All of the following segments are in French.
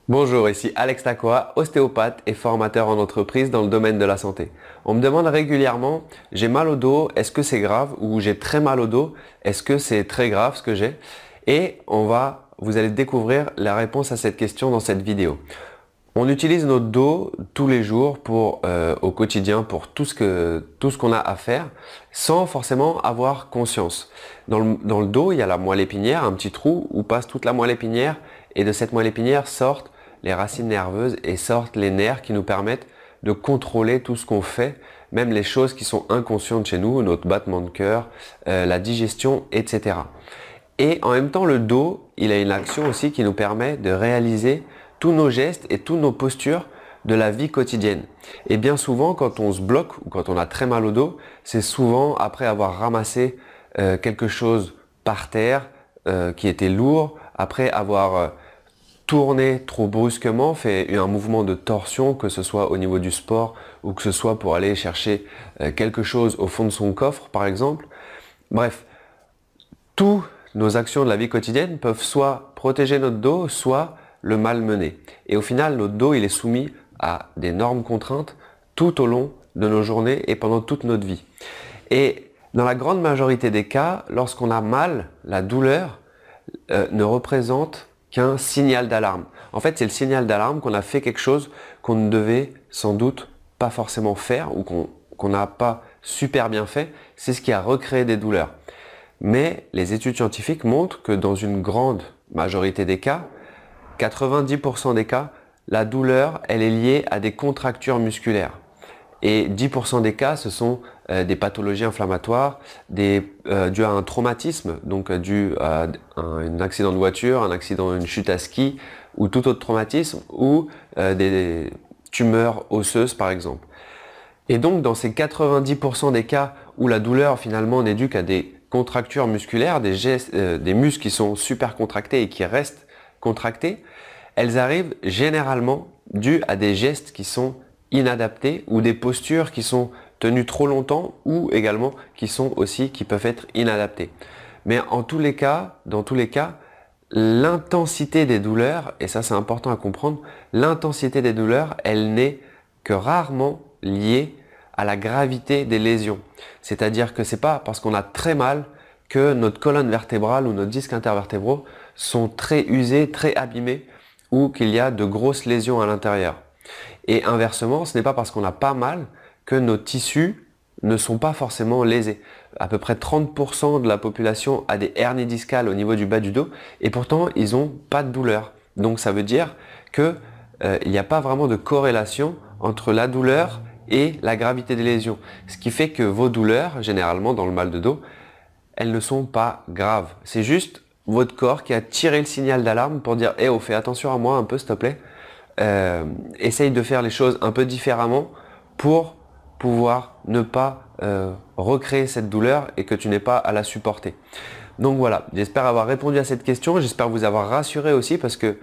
Bonjour, ici Alex Takoa, ostéopathe et formateur en entreprise dans le domaine de la santé. On me demande régulièrement, j'ai mal au dos, est-ce que c'est grave? Ou j'ai très mal au dos, est-ce que c'est très grave ce que j'ai? Et vous allez découvrir la réponse à cette question dans cette vidéo. On utilise notre dos tous les jours au quotidien pour tout ce qu'on a à faire sans forcément avoir conscience. Dans le dos, il y a la moelle épinière, un petit trou où passe toute la moelle épinière et de cette moelle épinière sortent les racines nerveuses et sortent les nerfs qui nous permettent de contrôler tout ce qu'on fait, même les choses qui sont inconscientes chez nous, notre battement de cœur, la digestion, etc. Et en même temps, le dos, il a une action aussi qui nous permet de réaliser tous nos gestes et toutes nos postures de la vie quotidienne. Et bien souvent, quand on se bloque ou quand on a très mal au dos, c'est souvent après avoir ramassé quelque chose par terre qui était lourd, après avoir tourné trop brusquement, fait un mouvement de torsion, que ce soit au niveau du sport ou que ce soit pour aller chercher quelque chose au fond de son coffre, par exemple. Bref, toutes nos actions de la vie quotidienne peuvent soit protéger notre dos, soit le malmener. Et au final, notre dos, il est soumis à d'énormes contraintes tout au long de nos journées et pendant toute notre vie. Et dans la grande majorité des cas, lorsqu'on a mal, la douleur ne représente qu'un signal d'alarme. En fait, c'est le signal d'alarme qu'on a fait quelque chose qu'on ne devait sans doute pas forcément faire ou qu'on n'a pas super bien fait. C'est ce qui a recréé des douleurs. Mais les études scientifiques montrent que dans une grande majorité des cas, 90% des cas, la douleur, elle est liée à des contractures musculaires. Et 10% des cas, ce sont des pathologies inflammatoires, dues à un traumatisme, donc dû à un accident de voiture, une chute à ski, ou tout autre traumatisme, ou des tumeurs osseuses par exemple. Et donc dans ces 90% des cas où la douleur finalement n'est due qu'à des contractures musculaires, des muscles qui sont super contractés et qui restent contractés, elles arrivent généralement dues à des gestes qui sont inadaptés ou des postures qui sont tenues trop longtemps ou également qui peuvent être inadaptées. Mais dans tous les cas, l'intensité des douleurs, et ça c'est important à comprendre, l'intensité des douleurs, elle n'est que rarement liée à la gravité des lésions. C'est-à-dire que c'est pas parce qu'on a très mal que notre colonne vertébrale ou nos disques intervertébraux sont très usés, très abîmés ou qu'il y a de grosses lésions à l'intérieur. Et inversement, ce n'est pas parce qu'on n'a pas mal que nos tissus ne sont pas forcément lésés. À peu près 30% de la population a des hernies discales au niveau du bas du dos et pourtant ils n'ont pas de douleur. Donc ça veut dire qu'il n'y a pas vraiment de corrélation entre la douleur et la gravité des lésions. Ce qui fait que vos douleurs, généralement dans le mal de dos, elles ne sont pas graves. C'est juste votre corps qui a tiré le signal d'alarme pour dire « Eh oh, fais attention à moi un peu s'il te plaît. Essaye de faire les choses un peu différemment pour pouvoir ne pas recréer cette douleur et que tu n'aies pas à la supporter. » Donc voilà, j'espère avoir répondu à cette question, j'espère vous avoir rassuré aussi parce que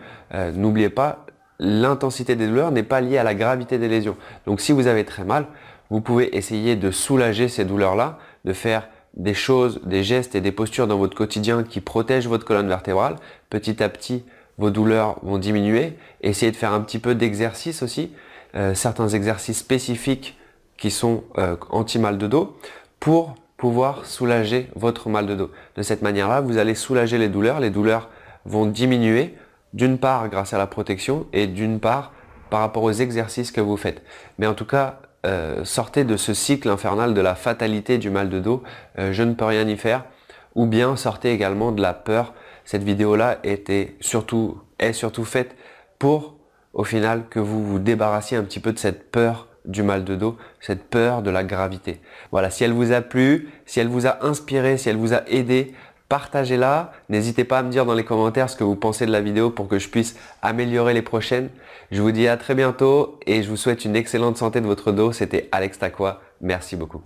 n'oubliez pas, l'intensité des douleurs n'est pas liée à la gravité des lésions. Donc si vous avez très mal, vous pouvez essayer de soulager ces douleurs-là, de faire des choses, des gestes et des postures dans votre quotidien qui protègent votre colonne vertébrale. Petit à petit, vos douleurs vont diminuer. Essayez de faire un petit peu d'exercice aussi, certains exercices spécifiques qui sont anti-mal de dos pour pouvoir soulager votre mal de dos. De cette manière-là, vous allez soulager les douleurs vont diminuer d'une part grâce à la protection et d'une part par rapport aux exercices que vous faites. Mais en tout cas, sortez de ce cycle infernal de la fatalité du mal de dos, je ne peux rien y faire, ou bien sortez également de la peur. Cette vidéo-là est surtout faite pour, au final, que vous vous débarrassiez un petit peu de cette peur du mal de dos, cette peur de la gravité. Voilà, si elle vous a plu, si elle vous a inspiré, si elle vous a aidé, partagez-la. N'hésitez pas à me dire dans les commentaires ce que vous pensez de la vidéo pour que je puisse améliorer les prochaines. Je vous dis à très bientôt et je vous souhaite une excellente santé de votre dos. C'était Alex Takoa. Merci beaucoup.